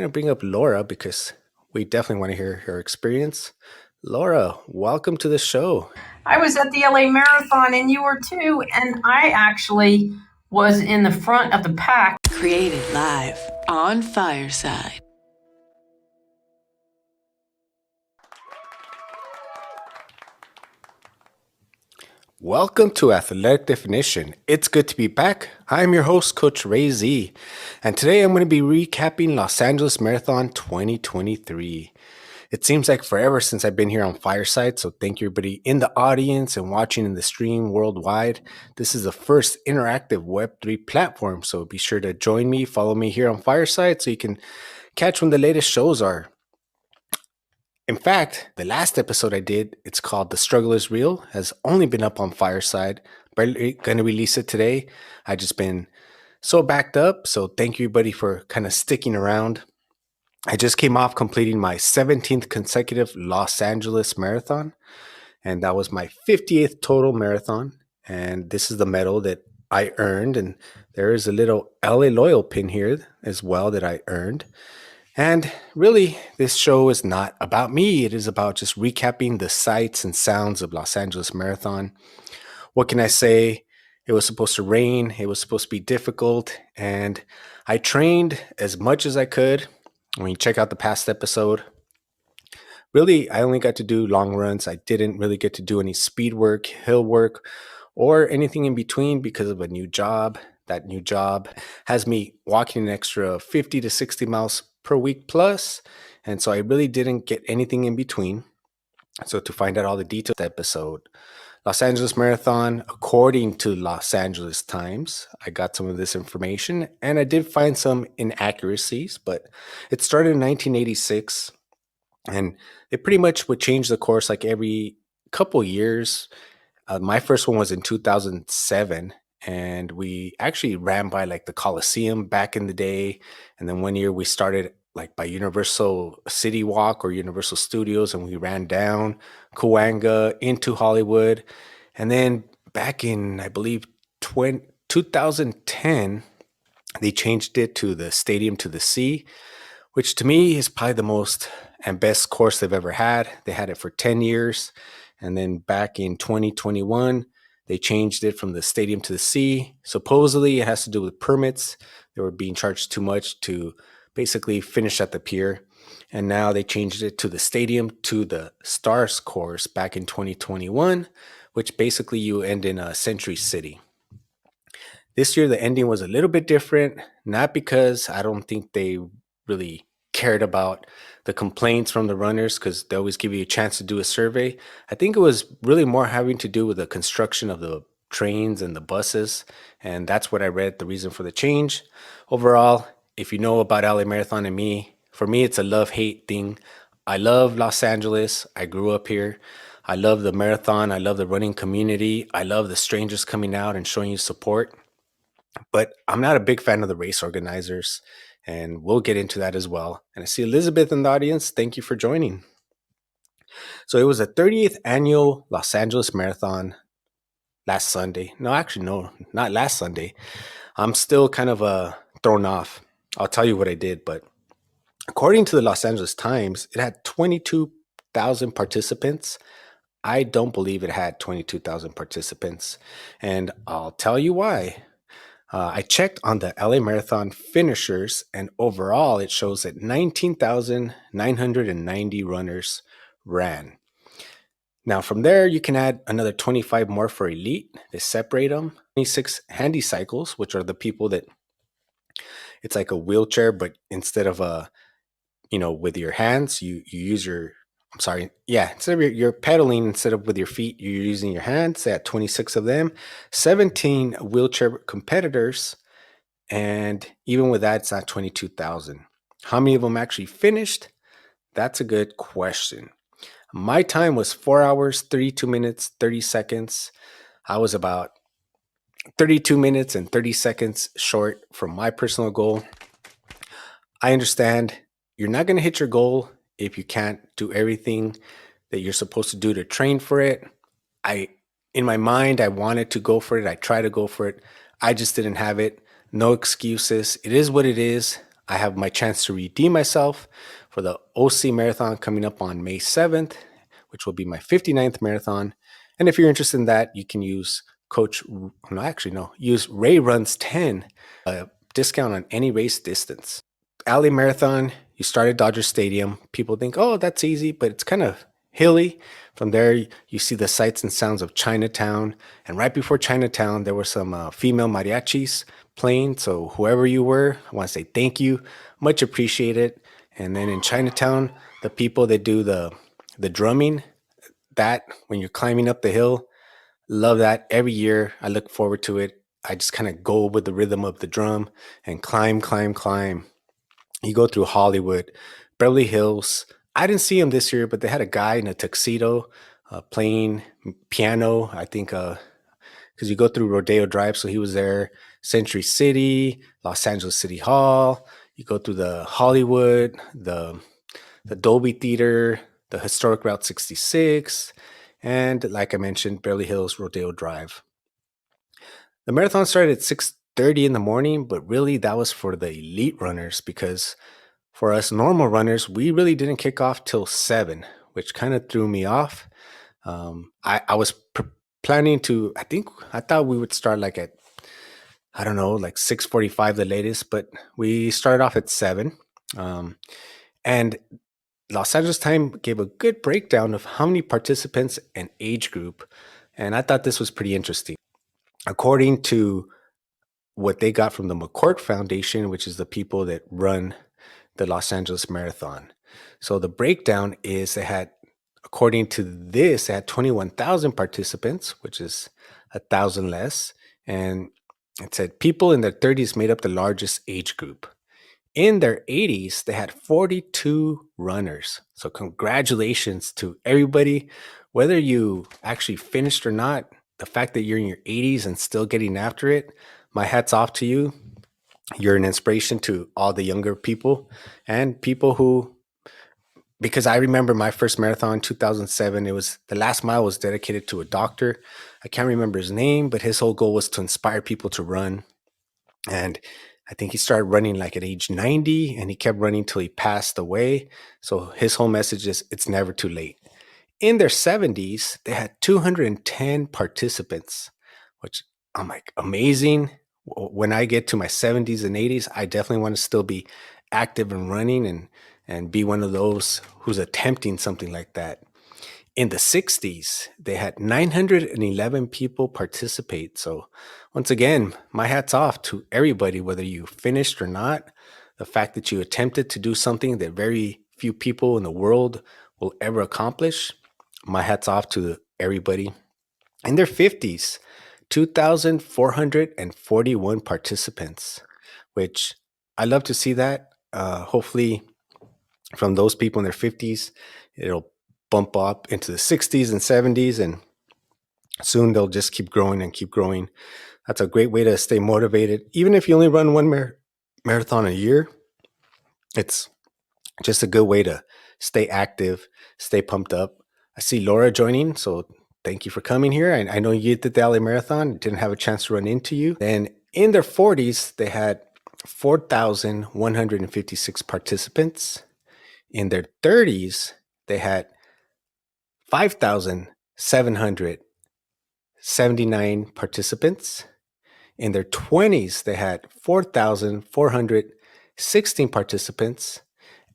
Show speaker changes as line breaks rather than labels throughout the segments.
going to bring up Laura because we definitely want to hear her experience. Laura, welcome to the show.
I was at the LA Marathon and you were too, and I actually was in the front of the pack.
Created live on Fireside.
Welcome to Athletic Definition. It's good to be back. I'm your host, Coach Ray Z, and today I'm going to be recapping Los Angeles Marathon 2023. It seems like forever since I've been here on Fireside, so thank you everybody in the audience and watching in the stream worldwide. This is the first interactive Web3 platform, so be sure to join me, follow me here on Fireside so you can catch when the latest shows are. In fact, the last episode I did, it's called The Struggle is Real, has only been up on Fireside. But going to release it today. I just been so backed up, so thank you everybody for kind of sticking around. I just came off completing my 17th consecutive Los Angeles Marathon, and that was my 50th total marathon. And this is the medal that I earned, and there is a little LA Loyal pin here as well that I earned. And really, this show is not about me. It is about just recapping the sights and sounds of Los Angeles Marathon. What can I say? It was supposed to rain. It was supposed to be difficult. And I trained as much as I could. When you check out the past episode, really, I only got to do long runs. I didn't really get to do any speed work, hill work, or anything in between because of a new job. That new job has me walking an extra 50 to 60 miles per week plus. And so I really didn't get anything in between. So to find out all the details of the episode, Los Angeles Marathon, according to Los Angeles Times, I got some of this information and I did find some inaccuracies, but it started in 1986 and they pretty much would change the course like every couple years. My first one was in 2007. And we actually ran by like the Coliseum back in the day. And then one year we started like by Universal City Walk or Universal Studios, and we ran down Cahuenga into Hollywood. And then back in, I believe, 2010, they changed it to the Stadium to the Sea, which to me is probably the most and best course they've ever had. They had it for 10 years. And then back in 2021, they changed it from the Stadium to the Sea. Supposedly, it has to do with permits. They were being charged too much to basically finish at the pier. And now they changed it to the Stadium to the Stars course back in 2021, which basically you end in Century City. This year, the ending was a little bit different, not because I don't think they really cared about the complaints from the runners because they always give you a chance to do a survey. I think it was really more having to do with the construction of the trains and the buses. And that's what I read, the reason for the change. Overall, if you know about LA Marathon and me, for me, it's a love-hate thing. I love Los Angeles. I grew up here. I love the marathon. I love the running community. I love the strangers coming out and showing you support. But I'm not a big fan of the race organizers. And we'll get into that as well. And I see Elizabeth in the audience. Thank you for joining. So it was the 30th annual Los Angeles Marathon last Sunday. No, actually, no, not last Sunday. I'm still kind of thrown off. I'll tell you what I did. But according to the Los Angeles Times, it had 22,000 participants. I don't believe it had 22,000 participants. And I'll tell you why. I checked on the LA Marathon finishers, and overall it shows that 19,990 runners ran. Now, from there, you can add another 25 more for elite. They separate them. 26 handy cycles, which are the people that it's like a wheelchair, but instead of with your hands, you use your instead of you're pedaling instead of with your feet, you're using your hands. They had 26 of them, 17 wheelchair competitors, and even with that, it's not 22,000. How many of them actually finished? That's a good question. My time was 4 hours, 32 minutes, 30 seconds. I was about 32 minutes and 30 seconds short from my personal goal. I understand you're not going to hit your goal if you can't do everything that you're supposed to do to train for it. In my mind, I wanted to go for it. I tried to go for it. I just didn't have it. No excuses. It is what it is. I have my chance to redeem myself for the OC Marathon coming up on May 7th, which will be my 59th marathon. And if you're interested in that, you can use use Ray Runs 10, a discount on any race distance. LA Marathon, you start at Dodger Stadium. People think, oh, that's easy, but it's kind of hilly. From there, you see the sights and sounds of Chinatown. And right before Chinatown, there were some female mariachis playing. So whoever you were, I want to say thank you. Much appreciated. And then in Chinatown, the people that do the drumming, that when you're climbing up the hill, love that. Every year, I look forward to it. I just kind of go with the rhythm of the drum and climb, climb, climb. You go through Hollywood, Beverly Hills. I didn't see him this year, but they had a guy in a tuxedo playing piano. I think because you go through Rodeo Drive, so he was there. Century City, Los Angeles City Hall. You go through the Hollywood, the Dolby Theater, the historic Route 66, and like I mentioned, Beverly Hills Rodeo Drive. The marathon started at 6:30 in the morning, but really that was for the elite runners because for us normal runners, we really didn't kick off till 7, which kind of threw me off. I was planning to, I thought we would start like at, I don't know, like 6:45 the latest, but we started off at 7. And Los Angeles Time gave a good breakdown of how many participants and age group. And I thought this was pretty interesting. According to what they got from the McCourt Foundation, which is the people that run the Los Angeles Marathon. So the breakdown is according to this, they had 21,000 participants, which is 1,000 less. And it said people in their 30s made up the largest age group. In their 80s, they had 42 runners. So congratulations to everybody, whether you actually finished or not. The fact that you're in your 80s and still getting after it, my hat's off to you. You're an inspiration to all the younger people and people who, because I remember my first marathon in 2007, it was the last mile was dedicated to a doctor. I can't remember his name, but his whole goal was to inspire people to run. And I think he started running like at age 90 and he kept running till he passed away. So his whole message is it's never too late. In their 70s, they had 210 participants, which I'm like, amazing. When I get to my 70s and 80s, I definitely want to still be active and running and be one of those who's attempting something like that. In the 60s, they had 911 people participate. So once again, my hat's off to everybody, whether you finished or not. The fact that you attempted to do something that very few people in the world will ever accomplish, my hat's off to everybody. In their 50s, 2,441 participants, which I love to see that. Hopefully from those people in their 50s, it'll bump up into the 60s and 70s, and soon they'll just keep growing and keep growing. That's a great way to stay motivated. Even if you only run one marathon a year, it's just a good way to stay active, stay pumped up. I see Laura joining, so thank you for coming here. I know you did the LA Marathon, didn't have a chance to run into you. Then in their 40s, they had 4,156 participants. In their 30s, they had 5,779 participants. In their 20s, they had 4,416 participants.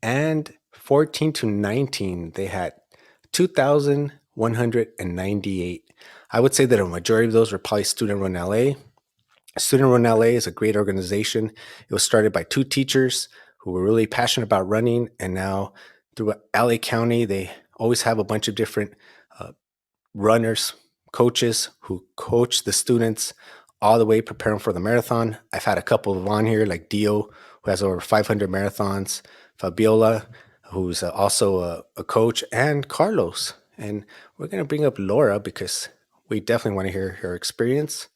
And 14 to 19, they had 2,198. I would say that a majority of those were probably Student Run LA. Student Run LA is a great organization. It was started by 2 teachers who were really passionate about running, and now through LA County, they always have a bunch of different runners, coaches who coach the students all the way preparing for the marathon. I've had a couple of on here like Dio, who has over 500 marathons, Fabiola, who's also a coach, and Carlos. And we're going to bring up Laura because we definitely want to hear her experience.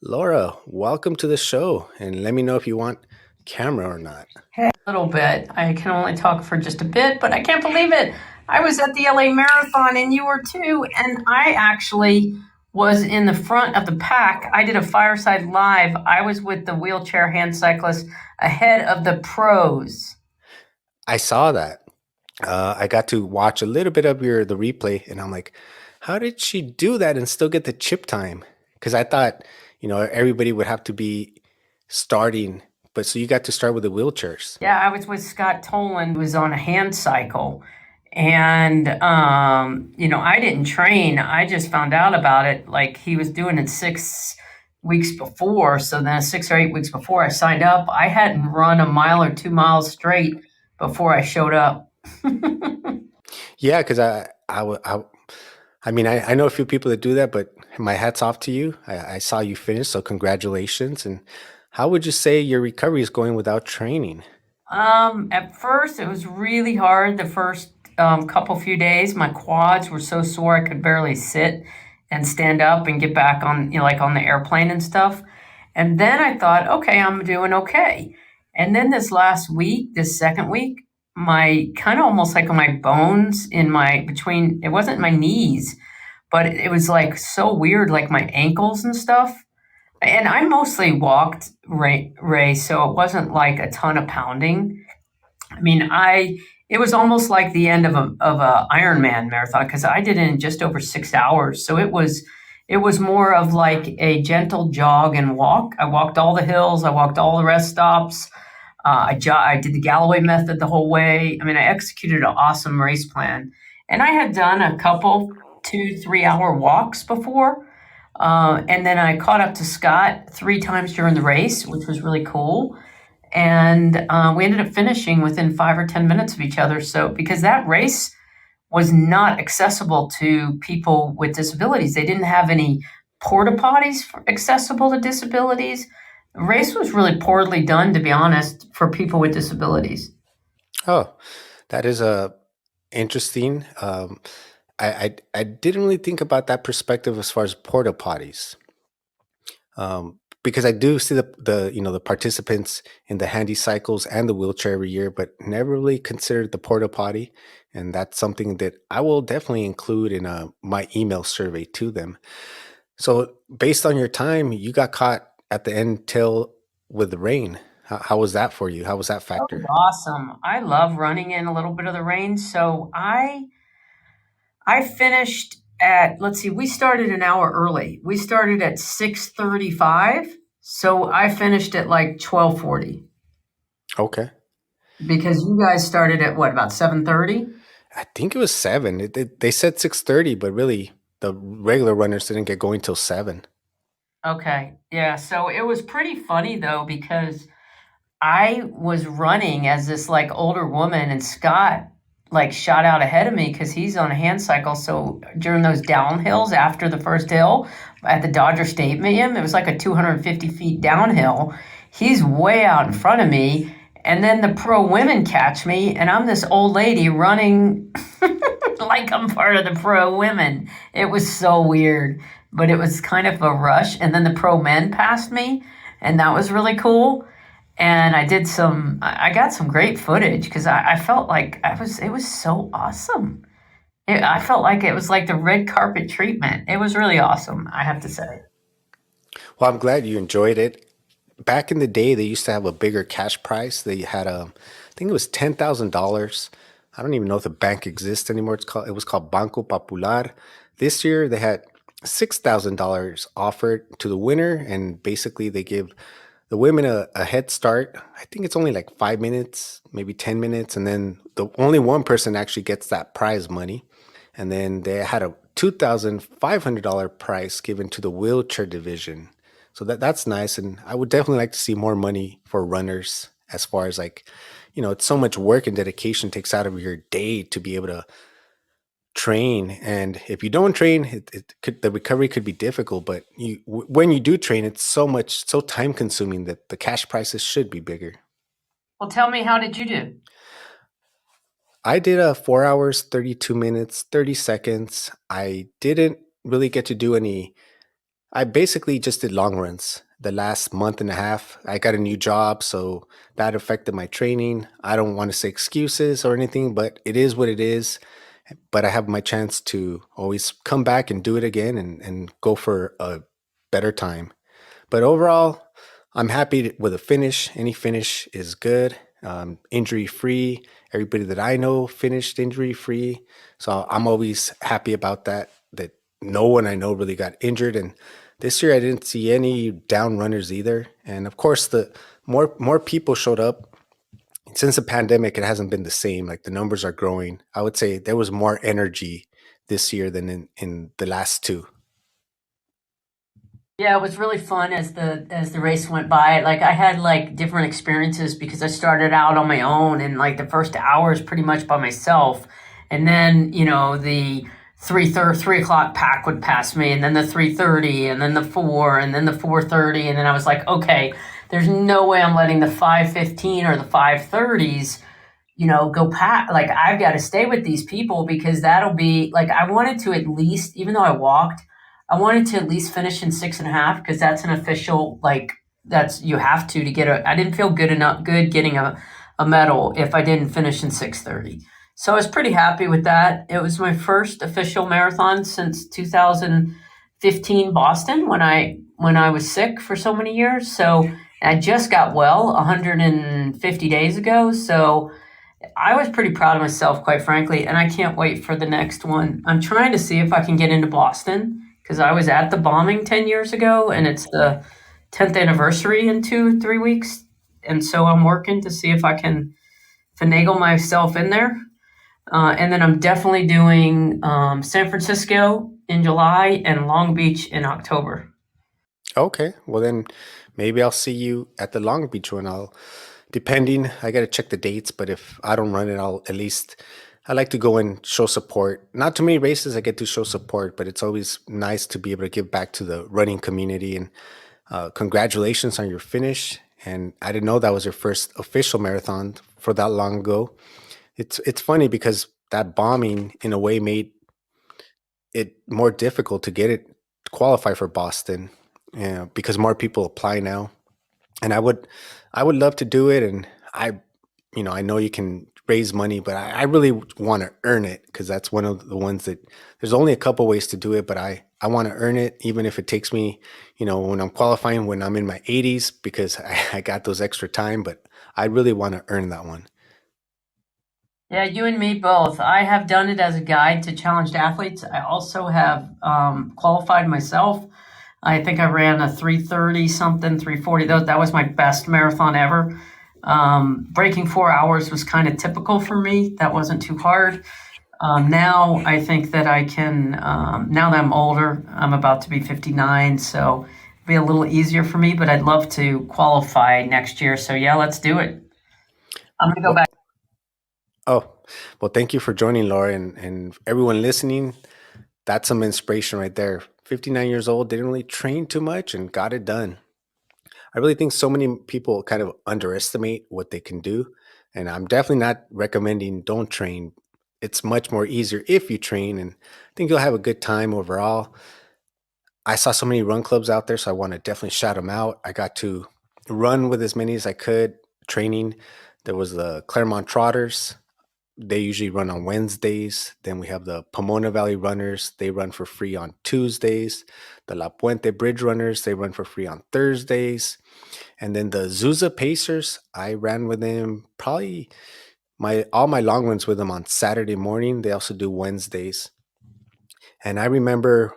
Laura, welcome to the show, and let me know if you want camera or not.
Hey, a little bit. I can only talk for just a bit, but I can't believe it. I was at the LA Marathon and you were too. And I actually was in the front of the pack. I did a fireside live. I was with the wheelchair hand cyclist ahead of the pros.
I saw that. I got to watch a little bit of the replay, and I'm like, how did she do that and still get the chip time? Because I thought, everybody would have to be starting, but so you got to start with the wheelchairs.
Yeah, I was with Scott Toland, who was on a hand cycle. And, I didn't train. I just found out about it. Like he was doing it 6 weeks before. So then 6 or 8 weeks before I signed up, I hadn't run a mile or 2 miles straight before I showed up.
Yeah, because I mean, I know a few people that do that, but my hat's off to you. I saw you finish, so congratulations. And how would you say your recovery is going without training?
At first, it was really hard. The first couple few days, my quads were so sore I could barely sit and stand up and get back on, like on the airplane and stuff. And then I thought, okay, I'm doing okay. And then this last week, this second week, my kind of almost like on my bones in my between, it wasn't my knees, but it was like so weird, like my ankles and stuff. And I mostly walked, Ray, so it wasn't like a ton of pounding. I mean, it was almost like the end of a Ironman marathon because I did it in just over 6 hours. So it was more of like a gentle jog and walk. I walked all the hills. I walked all the rest stops. I did the Galloway method the whole way. I mean, I executed an awesome race plan, and I had done a couple 2 3 hour walks before. And then I caught up to Scott 3 times during the race, which was really cool. And we ended up finishing within 5 or 10 minutes of each other. So, because that race was not accessible to people with disabilities, they didn't have any porta potties accessible to disabilities. The race was really poorly done, to be honest, for people with disabilities.
Oh, that is interesting. I didn't really think about that perspective as far as porta potties. Because I do see the participants in the handy cycles and the wheelchair every year, but never really considered the porta potty, and that's something that I will definitely include in my email survey to them. So, based on your time, you got caught at the end tail with the rain. How was that for you? How was that
That was
factor?
awesome. I love running in a little bit of the rain. So I finished at, let's see, we started an hour early. We started at 6:35, so I finished at like 12:40
Okay,
because you guys started at what, about 7:30?
I think it was 7. They said 6:30, but really the regular runners didn't get going till 7.
Okay. Yeah, so it was pretty funny though because I was running as this like older woman, and Scott like shot out ahead of me because he's on a hand cycle. So during those downhills after the first hill at the Dodger Stadium, it was like a 250 feet downhill. He's way out in front of me. And then the pro women catch me, and I'm this old lady running like I'm part of the pro women. It was so weird, but it was kind of a rush. And then the pro men passed me, and that was really cool. And I got some great footage because I felt like it was so awesome. I felt like it was like the red carpet treatment. It was really awesome, I have to say.
Well, I'm glad you enjoyed it. Back in the day, they used to have a bigger cash prize. They had I think it was $10,000. I don't even know if the bank exists anymore. It was called Banco Popular. This year they had $6,000 offered to the winner, and basically they give the women a head start. I think it's only like 5 minutes, maybe 10 minutes, and then the only one person actually gets that prize money. And then they had a $2,500 prize given to the wheelchair division. So that's nice, and I would definitely like to see more money for runners. As far as like, it's so much work and dedication takes out of your day to be able to train, and if you don't train, the recovery could be difficult. But when you do train, it's so time consuming that the cash prices should be bigger.
Well, tell me, how did you do?
I did a 4 hours, 32 minutes, 30 seconds. I didn't really get to do any. I basically just did long runs. The last month and a half, I got a new job, so that affected my training. I don't want to say excuses or anything, but it is what it is. but I have my chance to always come back and do it again and go for a better time. But overall, I'm happy with the finish. Any finish is good, injury free. Everybody that I know finished injury free. So I'm always happy about that, that no one I know really got injured. And this year I didn't see any down runners either. And of course, the more people showed up. Since the pandemic, it hasn't been the same. Like the numbers are growing. I would say there was more energy this year than in the last two.
Yeah, it was really fun as the race went by. Like I had like different experiences because I started out on my own and like the first hour is pretty much by myself. And then, the 3 o'clock pack would pass me and then the 3:30 and then the 4 and then the 4:30. And then I was like, okay, there's no way I'm letting the 5:15 or the 5:30s go pat. Like I've got to stay with these people because that'll be like I wanted to at least, even though I walked, I wanted to at least finish in 6.5 because that's an official like that's you have to get a. I didn't feel good getting a medal if I didn't finish in 6:30. So I was pretty happy with that. It was my first official marathon since 2015 Boston when I was sick for so many years. So I just got well 150 days ago. So I was pretty proud of myself, quite frankly, and I can't wait for the next one. I'm trying to see if I can get into Boston because I was at the bombing 10 years ago, and it's the 10th anniversary in 2 3 weeks. And so I'm working to see if I can finagle myself in there. And then I'm definitely doing San Francisco in July and Long Beach in October.
Okay, well then maybe I'll see you at the Long Beach one. Depending, I got to check the dates, but if I don't run it, I'll at least, I like to go and show support. Not too many races I get to show support, but it's always nice to be able to give back to the running community. And congratulations on your finish. And I didn't know that was your first official marathon for that long ago. It's funny because that bombing in a way made it more difficult to get it to qualify for Boston, because more people apply now. And I would love to do it. And I know you can raise money, but I really want to earn it because that's one of the ones that there's only a couple ways to do it, but I want to earn it, even if it takes me, when I'm qualifying, when I'm in my 80s, because I got those extra time, but I really want to earn that one.
Yeah, you and me both. I have done it as a guide to challenged athletes. I also have qualified myself. I think I ran a 3:30 something, 3:40. That was my best marathon ever. Breaking 4 hours was kind of typical for me. That wasn't too hard. Now I think that I can, now that I'm older, I'm about to be 59, so it'll be a little easier for me, but I'd love to qualify next year. So yeah, let's do it. I'm going to go
Well,
back.
oh, well, thank you for joining, Laura, and everyone listening. That's some inspiration right there. 59 years old, didn't really train too much and got it done. I really think so many people kind of underestimate what they can do. And I'm definitely not recommending don't train. It's much more easier if you train, and I think you'll have a good time overall. I saw so many run clubs out there, so I want to definitely shout them out. I got to run with as many as I could training. There was the Claremont Trotters. They usually run on Wednesdays. Then we have the Pomona Valley Runners. They run for free on Tuesdays. The La Puente Bridge Runners, they run for free on Thursdays. And then the Zusa Pacers, I ran with them probably my all my long runs with them on Saturday morning. They also do Wednesdays. And I remember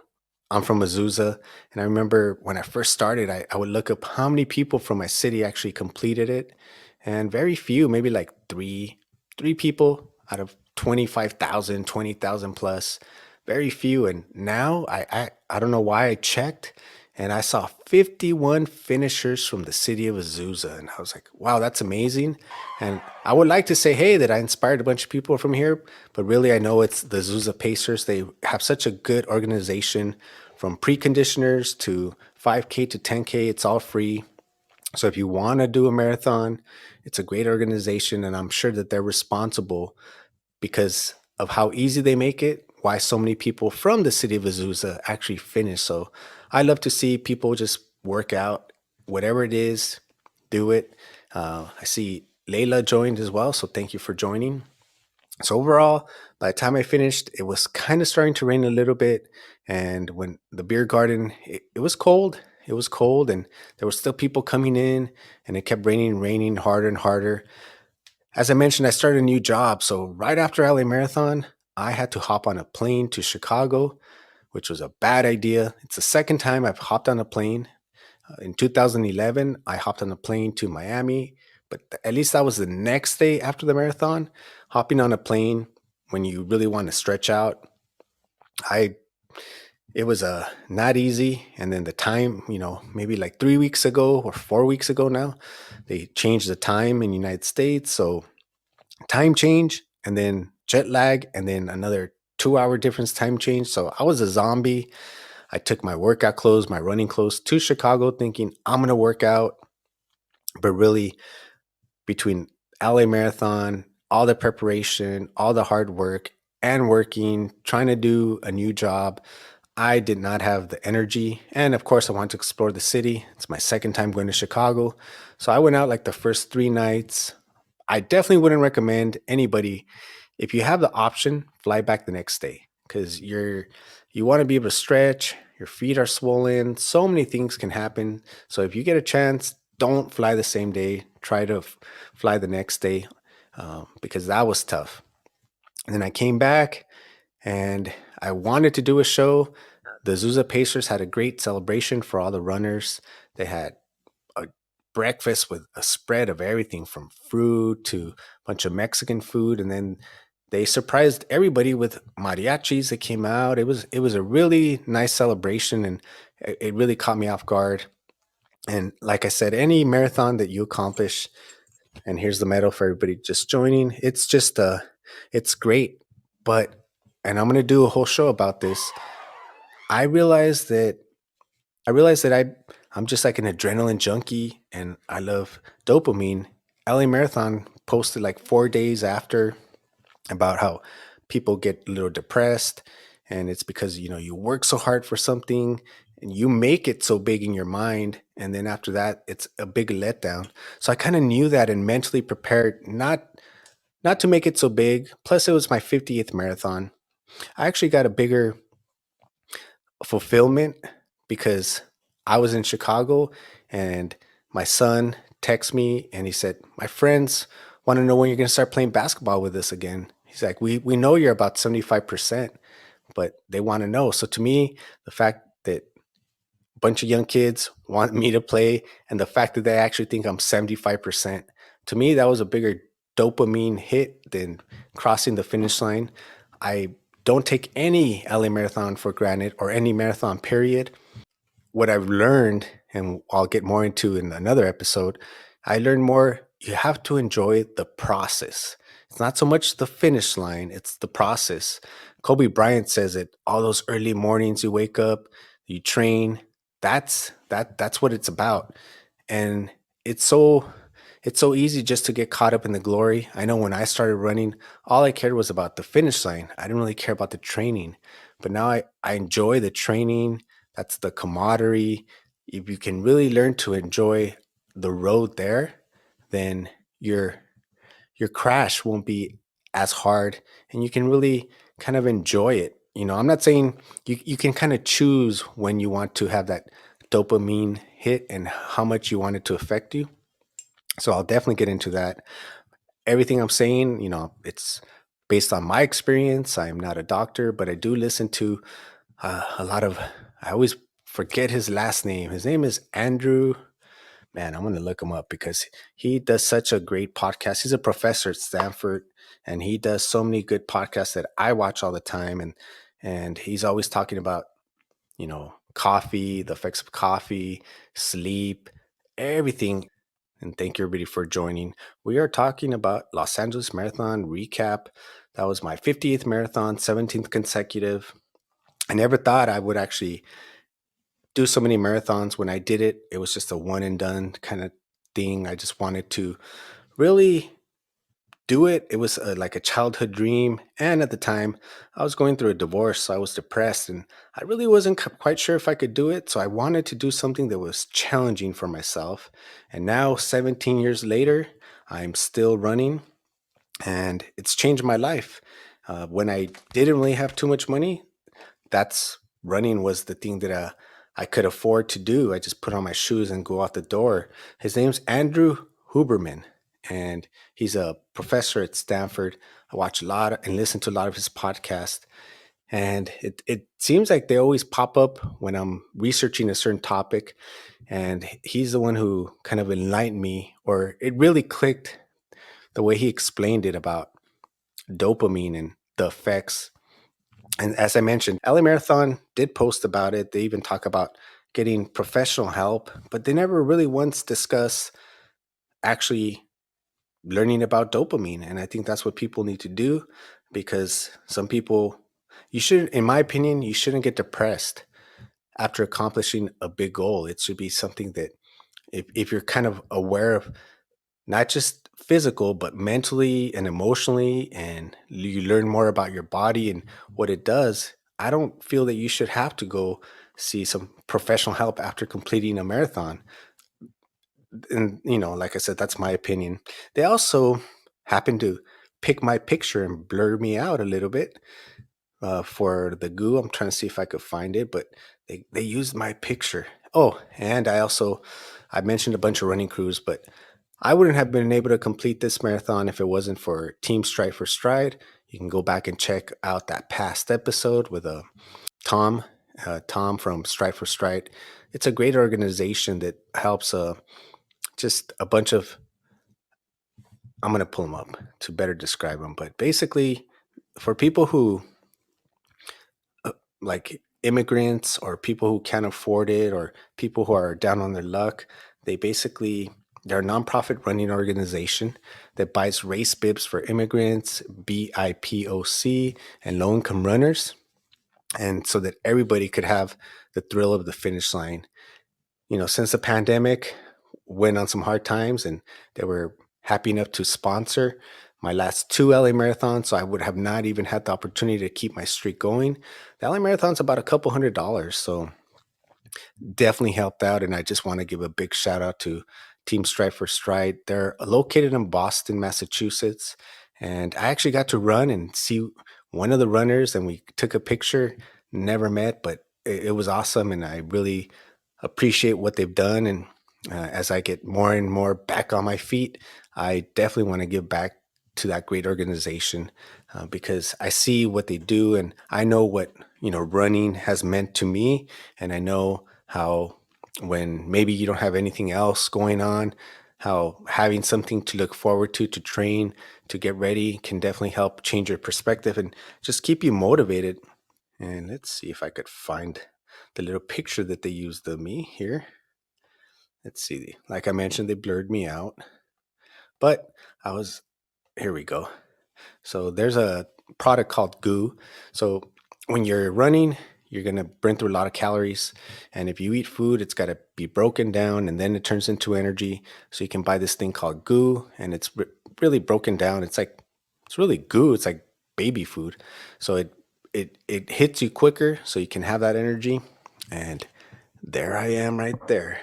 I'm from Azusa, and I remember when I first started, I would look up how many people from my city actually completed it, and very few, maybe like three people out of 25,000, 20,000 plus, very few. And now I don't know why I checked, and I saw 51 finishers from the city of Azusa, and I was like, wow, that's amazing. And I would like to say, hey, that I inspired a bunch of people from here, but really I know it's the Azusa Pacers. They have such a good organization, from preconditioners to 5K to 10K. It's all free. So if you want to do a marathon, it's a great organization, and I'm sure that they're responsible because of how easy they make it, why so many people from the city of Azusa actually finish. So I love to see people just work out, whatever it is, do it. I see Layla joined as well, so thank you for joining. So overall, by the time I finished, it was kind of starting to rain a little bit. And when the beer garden, it was cold. It was cold, and there were still people coming in, and it kept raining and raining harder and harder. As I mentioned, I started a new job. So right after LA Marathon, I had to hop on a plane to Chicago, which was a bad idea. It's the second time I've hopped on a plane. In 2011, I hopped on a plane to Miami, but at least that was the next day after the marathon. Hopping on a plane when you really want to stretch out, I it was not easy. And then the time, maybe like 3 weeks ago or 4 weeks ago now, they changed the time in the United States. So time change and then jet lag and then another 2 hour difference time change. So I was a zombie. I took my workout clothes, my running clothes to Chicago thinking I'm going to work out. But really, between LA Marathon, all the preparation, all the hard work, and working, trying to do a new job, I did not have the energy. And of course, I wanted to explore the city. It's my second time going to Chicago. So I went out like the first 3 nights. I definitely wouldn't recommend anybody, if you have the option, fly back the next day because you want to be able to stretch, your feet are swollen, so many things can happen. So if you get a chance, don't fly the same day. Try to fly the next day, because that was tough. And then I came back and I wanted to do a show. The Azusa Pacers had a great celebration for all the runners. They had a breakfast with a spread of everything from fruit to a bunch of Mexican food, and then they surprised everybody with mariachis that came out. It was a really nice celebration, and it really caught me off guard. And like I said, any marathon that you accomplish, and here's the medal for everybody just joining. It's great, but and I'm gonna do a whole show about this. I realized that I realized that I'm just like an adrenaline junkie and I love dopamine. LA Marathon posted like 4 days after about how people get a little depressed, and it's because you work so hard for something and you make it so big in your mind, and then after that it's a big letdown. So I kind of knew that and mentally prepared not to make it so big. Plus it was my 50th marathon. I actually got a bigger fulfillment because I was in Chicago and my son texted me and he said, "My friends want to know when you're going to start playing basketball with us again." He's like, "We know you're about 75%, but they want to know." So to me, the fact that a bunch of young kids want me to play and the fact that they actually think I'm 75%, to me, that was a bigger dopamine hit than crossing the finish line. I don't take any LA marathon for granted or any marathon period. What I've learned, and I'll get more into in another episode, I learned more. You have to enjoy the process. It's not so much the finish line, it's the process. Kobe Bryant says it, all those early mornings you wake up, you train, that's what it's about. And it's so it's so easy just to get caught up in the glory. I know when I started running, all I cared was about the finish line. I didn't really care about the training. But now I enjoy the training. That's the camaraderie. If you can really learn to enjoy the road there, then your your crash won't be as hard and you can really kind of enjoy it. I'm not saying you can kind of choose when you want to have that dopamine hit and how much you want it to affect you. So I'll definitely get into that. Everything I'm saying, it's based on my experience. I am not a doctor, but I do listen to a lot of, I always forget his last name. His name is Andrew. Man, I'm going to look him up because he does such a great podcast. He's a professor at Stanford and he does so many good podcasts that I watch all the time. And he's always talking about, coffee, the effects of coffee, sleep, everything. And thank you everybody for joining. We are talking about Los Angeles Marathon recap. That was my 50th marathon, 17th consecutive. I never thought I would actually do so many marathons. When I did it, it was just a one and done kind of thing. I just wanted to really do it. It was like a childhood dream. And at the time, I was going through a divorce, so I was depressed and I really wasn't quite sure if I could do it. So I wanted to do something that was challenging for myself. And now, 17 years later, I'm still running. and it's changed my life. When I didn't really have too much money, that's running was the thing that I could afford to do. I just put on my shoes and go out the door. His name's Andrew Huberman, and he's a professor at Stanford. I watch a lot and listen to a lot of his podcasts, and it seems like they always pop up when I'm researching a certain topic. And he's the one who kind of enlightened me, or it really clicked the way he explained it about dopamine and the effects. And as I mentioned, LA Marathon did post about it. They even talk about getting professional help, but they never really once discuss actually learning about dopamine. And I think that's what people need to do, because some people, you should, in my opinion, you shouldn't get depressed after accomplishing a big goal. It should be something that if you're kind of aware of not just physical, but mentally and emotionally, and you learn more about your body and what it does, I don't feel that you should have to go see some professional help after completing a marathon. And, like I said, that's my opinion. They also happen to pick my picture and blur me out a little bit for the goo. I'm trying to see if I could find it, but they used my picture. Oh, and I mentioned a bunch of running crews, but I wouldn't have been able to complete this marathon if it wasn't for Team Stride for Stride. You can go back and check out that past episode with Tom, Tom from Stride for Stride. It's a great organization that helps just a bunch of. I'm gonna pull them up to better describe them, but basically, for people who like immigrants or people who can't afford it or people who are down on their luck, they're a nonprofit running organization that buys race bibs for immigrants, BIPOC, and low income runners, and so that everybody could have the thrill of the finish line. Since the pandemic went on some hard times, and they were happy enough to sponsor my last two LA marathons, so I would have not even had the opportunity to keep my streak going. The LA marathon's about a couple $100s, so definitely helped out. And I just want to give a big shout out to Team Stride for Stride. They're located in Boston, Massachusetts. And I actually got to run and see one of the runners, and we took a picture. Never met, but it was awesome. And I really appreciate what they've done. And as I get more and more back on my feet, I definitely want to give back to that great organization, because I see what they do, and I know what running has meant to me, and I know how, when maybe you don't have anything else going on, how having something to look forward to train, to get ready, can definitely help change your perspective and just keep you motivated. And let's see if I could find the little picture that they used of me here. Let's see. Like I mentioned, they blurred me out, but here we go. So there's a product called goo. So when you're running, you're going to burn through a lot of calories. And if you eat food, it's got to be broken down, and then it turns into energy. So you can buy this thing called goo, and it's really broken down. It's really goo. It's like baby food. So it hits you quicker, so you can have that energy. And there I am right there.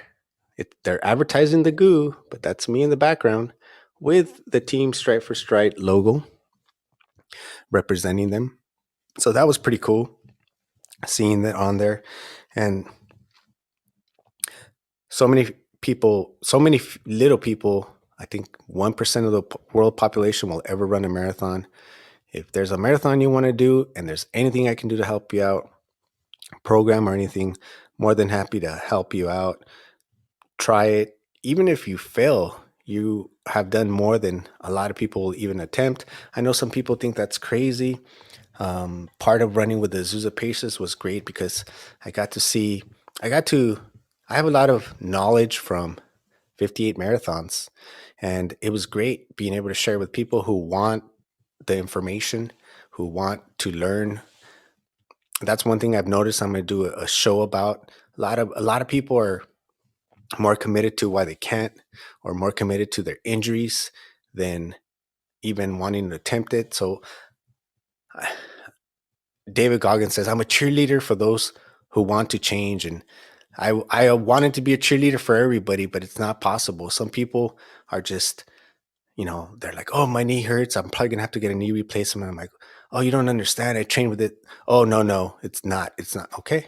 They're advertising the goo, but that's me in the background with the Team Stride for Stride logo representing them. So that was pretty cool seeing that on there. And so many little people, I think 1% of the world population will ever run a marathon. If there's a marathon you want to do and there's anything I can do to help you out, program or anything, more than happy to help you out. Try it. Even if you fail, you have done more than a lot of people will even attempt. I know some people think that's crazy. Part of running with the Azusa Paces was great because I got to see, I got to, I have a lot of knowledge from 58 marathons, and it was great being able to share with people who want the information, who want to learn. That's one thing I've noticed. I'm going to do a show about. A lot of people are more committed to why they can't, or more committed to their injuries than even wanting to attempt it. So David Goggins says, I'm a cheerleader for those who want to change. And I wanted to be a cheerleader for everybody, but it's not possible. Some people are just, they're like, oh, my knee hurts. I'm probably gonna have to get a knee replacement. I'm like, oh, you don't understand. I train with it. Oh, no, no, it's not. It's not. Okay.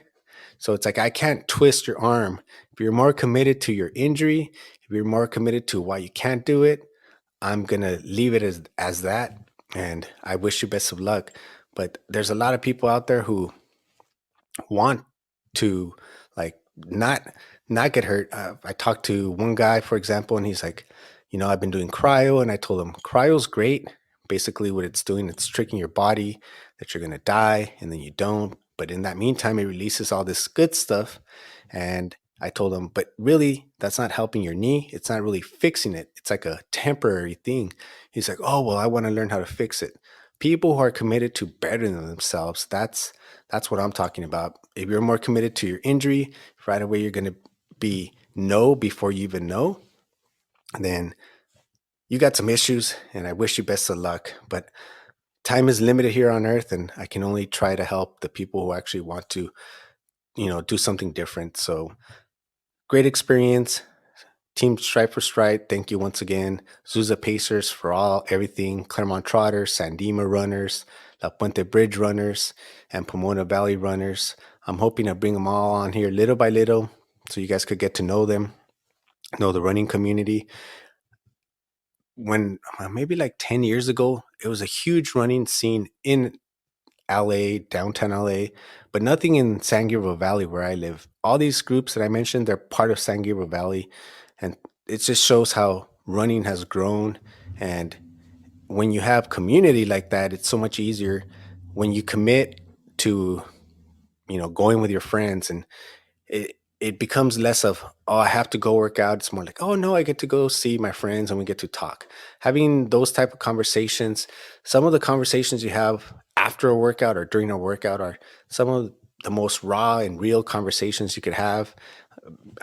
So it's like, I can't twist your arm. If you're more committed to your injury, if you're more committed to why you can't do it, I'm gonna leave it as that. And I wish you best of luck. But there's a lot of people out there who want to, like, not get hurt. I talked to one guy, for example, and he's like, I've been doing cryo, and I told him cryo's great. Basically, what it's doing, it's tricking your body that you're gonna die, and then you don't. But in that meantime, it releases all this good stuff. And I told him, but really, that's not helping your knee. It's not really fixing it. It's like a temporary thing. He's like, oh well, I want to learn how to fix it. People who are committed to bettering themselves, that's what I'm talking about. If you're more committed to your injury, right away you're going to be no before you even know, then you got some issues, and I wish you best of luck. But time is limited here on earth, and I can only try to help the people who actually want to, do something different. So great experience. Team Stripe for Stripe, thank you once again. Zusa Pacers for everything. Claremont Trotters, Sandema Runners, La Puente Bridge Runners, and Pomona Valley Runners. I'm hoping to bring them all on here little by little so you guys could get to know them, know the running community. When maybe like 10 years ago, it was a huge running scene in LA, downtown LA, but nothing in San Gabriel Valley where I live. All these groups that I mentioned, they're part of San Gabriel Valley. And it just shows how running has grown. And when you have community like that, it's so much easier when you commit to, going with your friends, and it becomes less of, oh, I have to go work out. It's more like, oh no, I get to go see my friends and we get to talk. Having those type of conversations, some of the conversations you have after a workout or during a workout are some of the most raw and real conversations you could have.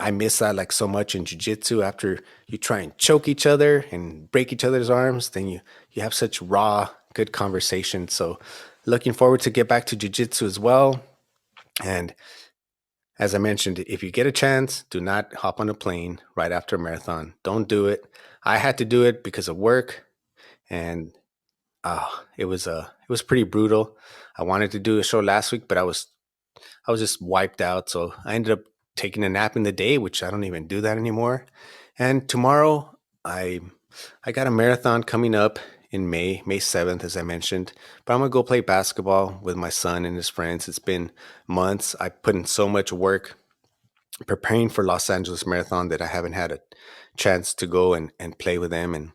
I miss that like so much in jiu-jitsu. After you try and choke each other and break each other's arms, then you have such raw, good conversation. So looking forward to get back to jiu-jitsu as well. And as I mentioned, if you get a chance, do not hop on a plane right after a marathon. Don't do it. I had to do it because of work, and it was pretty brutal. I wanted to do a show last week, but I was just wiped out. So I ended up taking a nap in the day, which I don't even do that anymore. And tomorrow, I I got a marathon coming up in May 7th, as I mentioned. But I'm gonna go play basketball with my son and his friends. It's been months. I put in so much work preparing for Los Angeles Marathon that I haven't had a chance to go and play with them. And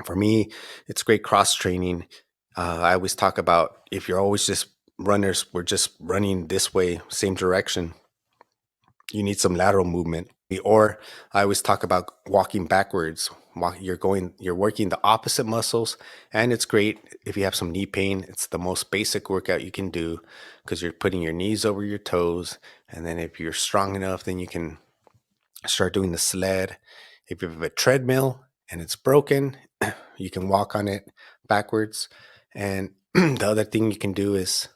for me, it's great cross training. I always talk about, if you're always just runners, we're just running this way, same direction, you need some lateral movement. Or I always talk about walking backwards. You're working the opposite muscles, and it's great if you have some knee pain. It's the most basic workout you can do because you're putting your knees over your toes, and then if you're strong enough, then you can start doing the sled. If you have a treadmill and it's broken, you can walk on it backwards. And the other thing you can do is,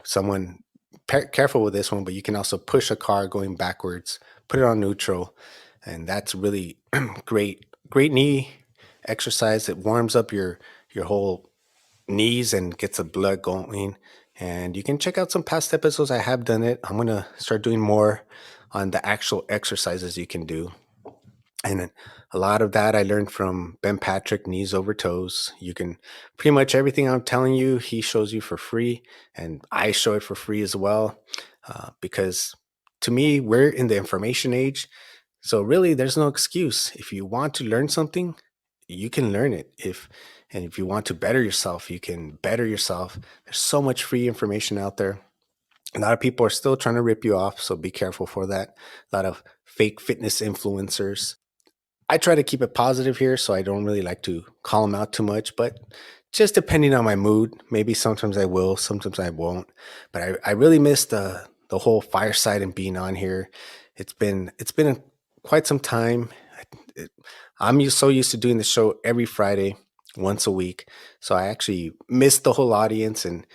someone careful with this one, but you can also push a car going backwards, put it on neutral, and that's really great knee exercise. It warms up your whole knees and gets the blood going. And you can check out some past episodes. I have done it. I'm gonna start doing more on the actual exercises you can do. And a lot of that I learned from Ben Patrick, Knees Over Toes. You can pretty much everything I'm telling you, he shows you for free, and I show it for free as well. Because to me, we're in the information age. So really, there's no excuse. If you want to learn something, you can learn it. If you want to better yourself, you can better yourself. There's so much free information out there. A lot of people are still trying to rip you off, so be careful for that. A lot of fake fitness influencers. I try to keep it positive here, so I don't really like to call them out too much, but just depending on my mood, maybe sometimes I will, sometimes I won't. But I really miss the whole fireside and being on here. It's been quite some time. It, so used to doing the show every Friday, once a week, so I actually miss the whole audience, and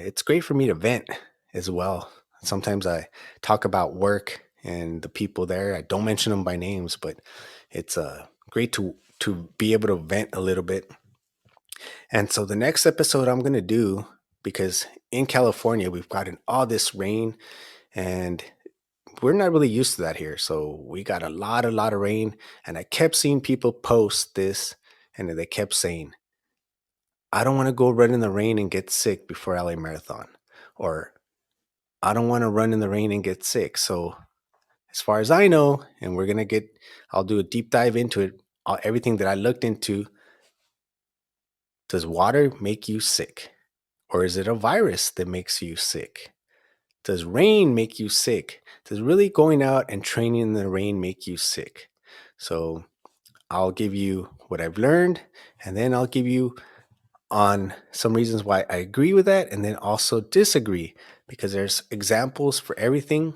it's great for me to vent as well. Sometimes I talk about work and the people there. I don't mention them by names, but it's great to to be able to vent a little bit. And so the next episode I'm going to do, because in California we've gotten all this rain, and we're not really used to that here. So we got a lot of rain, and I kept seeing people post this, and they kept saying, "I don't want to go run in the rain and get sick before LA Marathon," or "I don't want to run in the rain and get sick." So as far as I know, and I'll do a deep dive into it. Everything that I looked into, does water make you sick? Or is it a virus that makes you sick? Does rain make you sick? Does really going out and training in the rain make you sick? So I'll give you what I've learned, and then I'll give you on some reasons why I agree with that, and then also disagree, because there's examples for everything.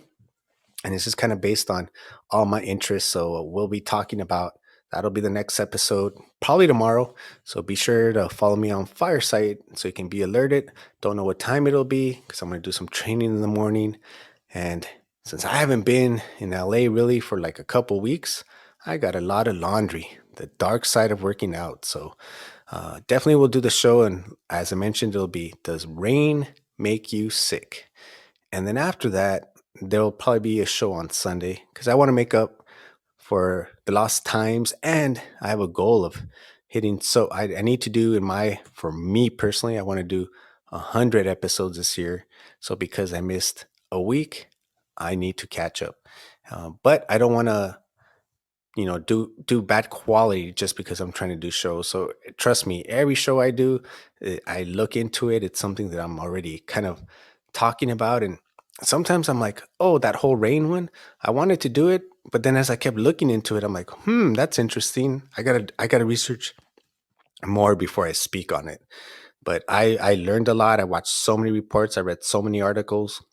And this is kind of based on all my interests. So we'll be talking about that'll be the next episode, probably tomorrow. So be sure to follow me on Fireside so you can be alerted. Don't know what time it'll be because I'm going to do some training in the morning. And since I haven't been in LA really for like a couple weeks, I got a lot of laundry, the dark side of working out. So definitely we'll do the show. And as I mentioned, it'll be, does rain make you sick? And then after that, there'll probably be a show on Sunday because I want to make up for the lost times. And I have a goal of hitting. So I need to do for me personally, I want to do 100 episodes this year. So because I missed a week, I need to catch up. But I don't want to do bad quality just because I'm trying to do shows. So trust me, every show I do, I look into it. It's something that I'm already kind of talking about. And sometimes I'm like, oh, that whole rain one, I wanted to do it, but then as I kept looking into it, I'm like, that's interesting. I gotta research more before I speak on it. But I learned a lot. I watched so many reports, I read so many articles.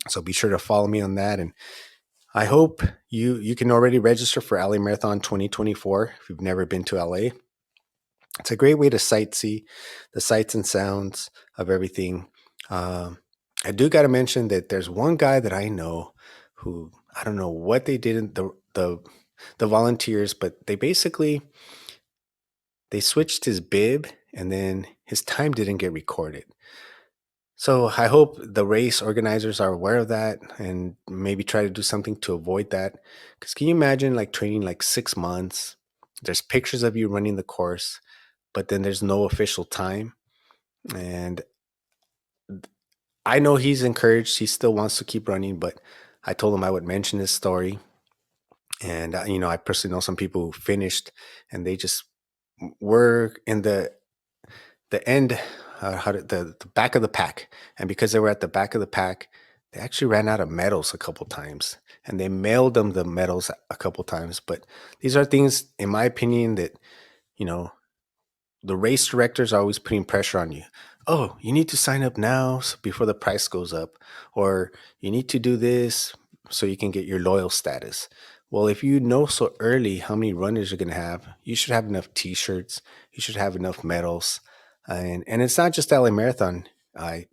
So be sure to follow me on that. And I hope you can already register for LA Marathon 2024 if you've never been to LA. It's a great way to sightsee the sights and sounds of everything. Um, I do got to mention that there's one guy that I know who, I don't know what they did in the volunteers, but they switched his bib, and then his time didn't get recorded. So I hope the race organizers are aware of that and maybe try to do something to avoid that. Because can you imagine like training like 6 months? There's pictures of you running the course, but then there's no official time. And I know he's encouraged. He still wants to keep running, but I told him I would mention this story. And, I personally know some people who finished and they just were in the end, the back of the pack. And because they were at the back of the pack, they actually ran out of medals a couple times, and they mailed them the medals a couple times. But these are things, in my opinion, that you know the race directors are always putting pressure on you. Oh, you need to sign up now before the price goes up, or you need to do this so you can get your loyal status. Well, if you know so early how many runners you're going to have, you should have enough T-shirts. You should have enough medals, and it's not just LA Marathon. I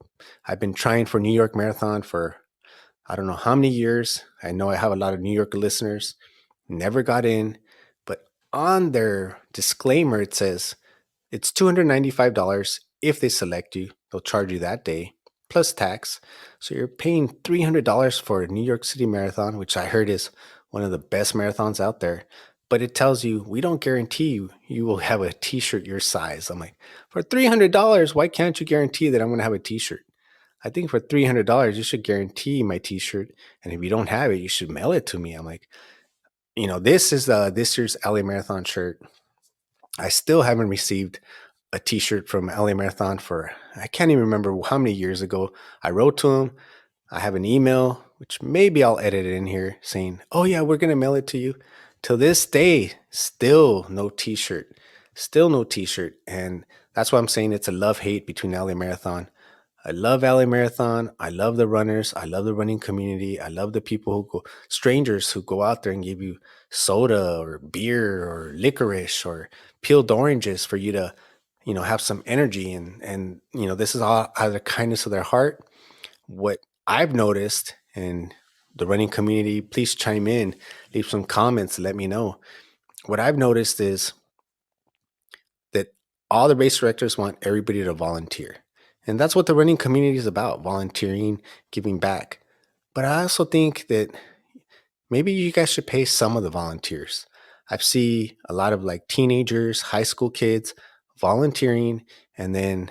I've been trying for New York Marathon for I don't know how many years. I know I have a lot of New York listeners. Never got in, but on their disclaimer it says it's $295 if they select you. They'll charge you that day plus tax. So you're paying $300 for a New York City Marathon, which I heard is one of the best marathons out there. But it tells you we don't guarantee you will have a t-shirt your size. I'm like, for $300, why can't you guarantee that I'm going to have a t-shirt? I think for $300, you should guarantee my t-shirt. And if you don't have it, you should mail it to me. I'm like, this is this year's LA Marathon shirt. I still haven't received a t-shirt from LA Marathon for I can't even remember how many years ago. I wrote to him. I have an email, which maybe I'll edit it in here saying, "Oh yeah, we're gonna mail it to you." Till this day, still no t-shirt. Still no t-shirt. And that's why I'm saying it's a love-hate between LA Marathon. I love LA Marathon. I love the runners. I love the running community. I love the people strangers who go out there and give you soda or beer or licorice or peeled oranges for you to, have some energy. And this is all out of the kindness of their heart. What I've noticed in the running community, please chime in, leave some comments, let me know. What I've noticed is all the race directors want everybody to volunteer. And that's what the running community is about, volunteering, giving back. But I also think that maybe you guys should pay some of the volunteers. I've seen a lot of like teenagers, high school kids volunteering, and then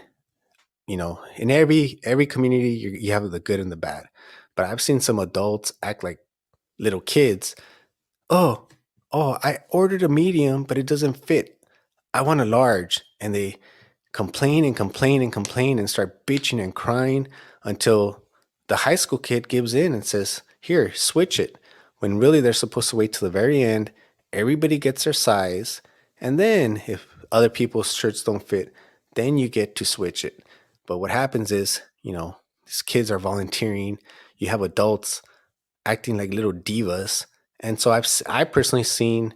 in every community you have the good and the bad. But I've seen some adults act like little kids. Oh, I ordered a medium, but it doesn't fit. I want a large, and they complain and complain and complain and start bitching and crying until the high school kid gives in and says, "Here, switch it." When really they're supposed to wait till the very end. Everybody gets their size, and then if other people's shirts don't fit, then you get to switch it. But what happens is, these kids are volunteering. You have adults acting like little divas, and so I personally seen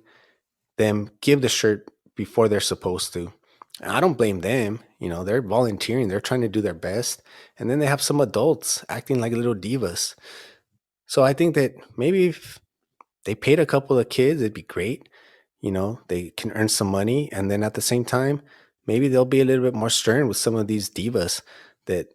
them give the shirt before they're supposed to. And I don't blame them. They're volunteering, they're trying to do their best. And then they have some adults acting like little divas. So I think that maybe if they paid a couple of kids, it'd be great. They can earn some money. And then at the same time, maybe they'll be a little bit more stern with some of these divas that,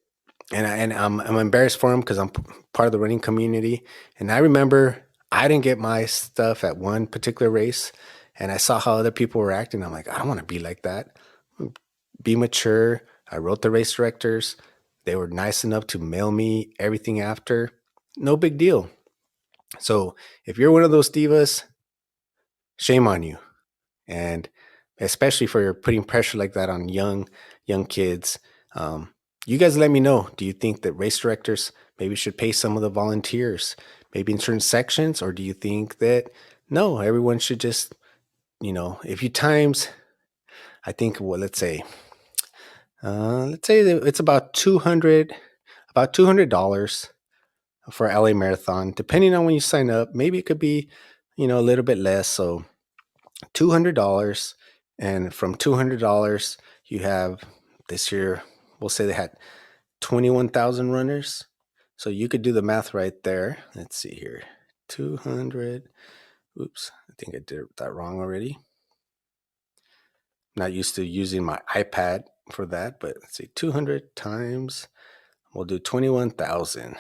I'm embarrassed for them because I'm part of the running community. And I remember I didn't get my stuff at one particular race, and I saw how other people were acting. I'm like, I don't want to be like that. Be mature. I wrote the race directors. They were nice enough to mail me everything after. No big deal. So if you're one of those divas, shame on you. And especially for putting pressure like that on young kids. You guys let me know. Do you think that race directors maybe should pay some of the volunteers, maybe in certain sections? Or do you think that no, everyone should just, if you times, I think, well, let's say that it's about $200 for LA Marathon, depending on when you sign up. Maybe it could be, a little bit less. So $200, and from $200, you have this year, we'll say they had 21,000 runners. So you could do the math right there. Let's see here. 200. Oops, I think I did that wrong already. Not used to using my iPad for that, but let's see. 200 times, we'll do 21,000.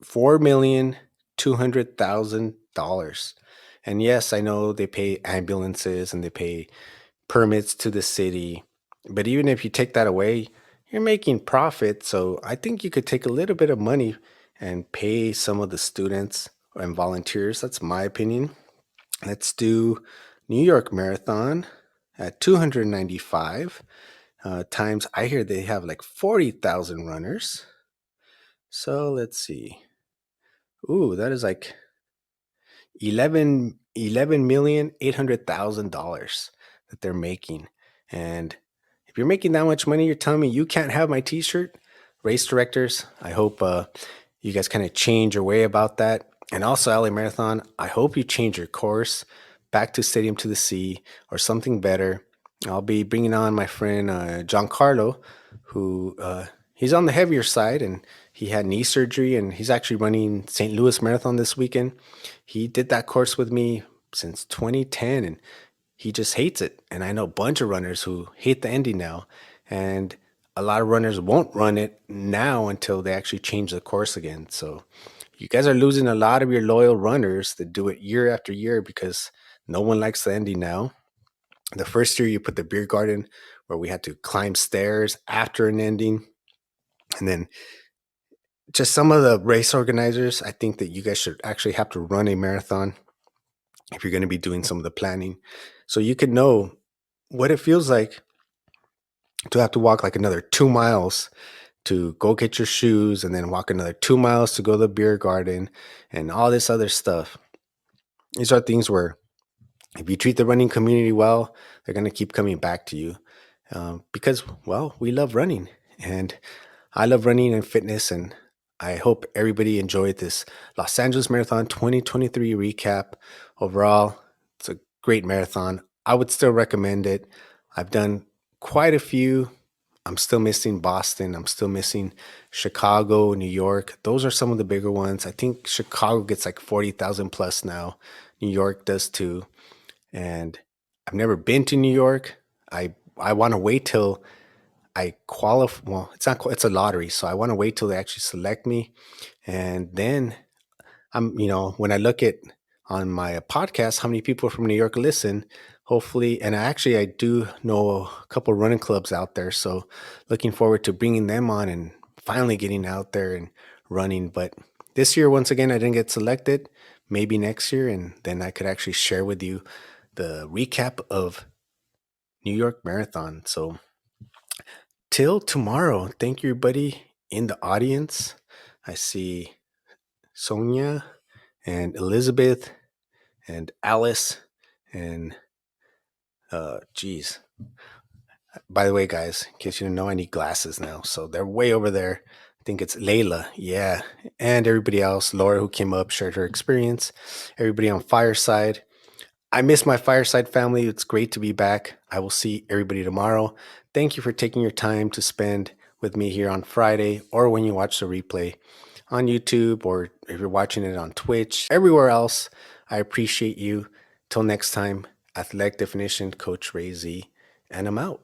$4,200,000. And yes, I know they pay ambulances and they pay permits to the city. But even if you take that away, you're making profit. So I think you could take a little bit of money and pay some of the students and volunteers. That's my opinion. Let's do New York Marathon at 295 times. I hear they have like 40,000 runners. So let's see. Ooh, that is like $11,800,000 that they're making. And if you're making that much money, you're telling me you can't have my t-shirt? Race directors, I hope you guys kind of change your way about that. And also LA Marathon, I hope you change your course back to Stadium to the Sea or something better. I'll be bringing on my friend Giancarlo, who he's on the heavier side, and he had knee surgery, and he's actually running St. Louis Marathon this weekend. He did that course with me since 2010, and he just hates it. And I know a bunch of runners who hate the ending now, and a lot of runners won't run it now until they actually change the course again. So you guys are losing a lot of your loyal runners that do it year after year because no one likes the ending now. The first year you put the beer garden where we had to climb stairs after an ending. And then just some of the race organizers, I think that you guys should actually have to run a marathon if you're going to be doing some of the planning. So you could know what it feels like to have to walk like another 2 miles to go get your shoes and then walk another 2 miles to go to the beer garden and all this other stuff. These are things where if you treat the running community well, they're going to keep coming back to you because, well, we love running, and I love running and fitness, and I hope everybody enjoyed this Los Angeles Marathon 2023 recap. Overall, it's a great marathon. I would still recommend it. I've done quite a few. I'm still missing Boston. I'm still missing Chicago, New York. Those are some of the bigger ones. I think Chicago gets like 40,000 plus now. New York does too. And I've never been to New York. I want to wait till I qualify. Well, it's not. It's a lottery, so I want to wait till they actually select me, and then when I look at on my podcast how many people from New York listen. Hopefully, and I do know a couple running clubs out there, so looking forward to bringing them on and finally getting out there and running. But this year, once again, I didn't get selected. Maybe next year, and then I could actually share with you the recap of New York Marathon. So till tomorrow, thank you, everybody in the audience. I see Sonia and Elizabeth and Alice and geez. By the way, guys, in case you didn't know, I need glasses now, so they're way over there. I think it's Layla, yeah, and everybody else. Laura, who came up, shared her experience. Everybody on Fireside. I miss my Fireside family. It's great to be back. I will see everybody tomorrow. Thank you for taking your time to spend with me here on Friday or when you watch the replay on YouTube or if you're watching it on Twitch, everywhere else. I appreciate you. Till next time, Athletic Definition, Coach Ray Z, and I'm out.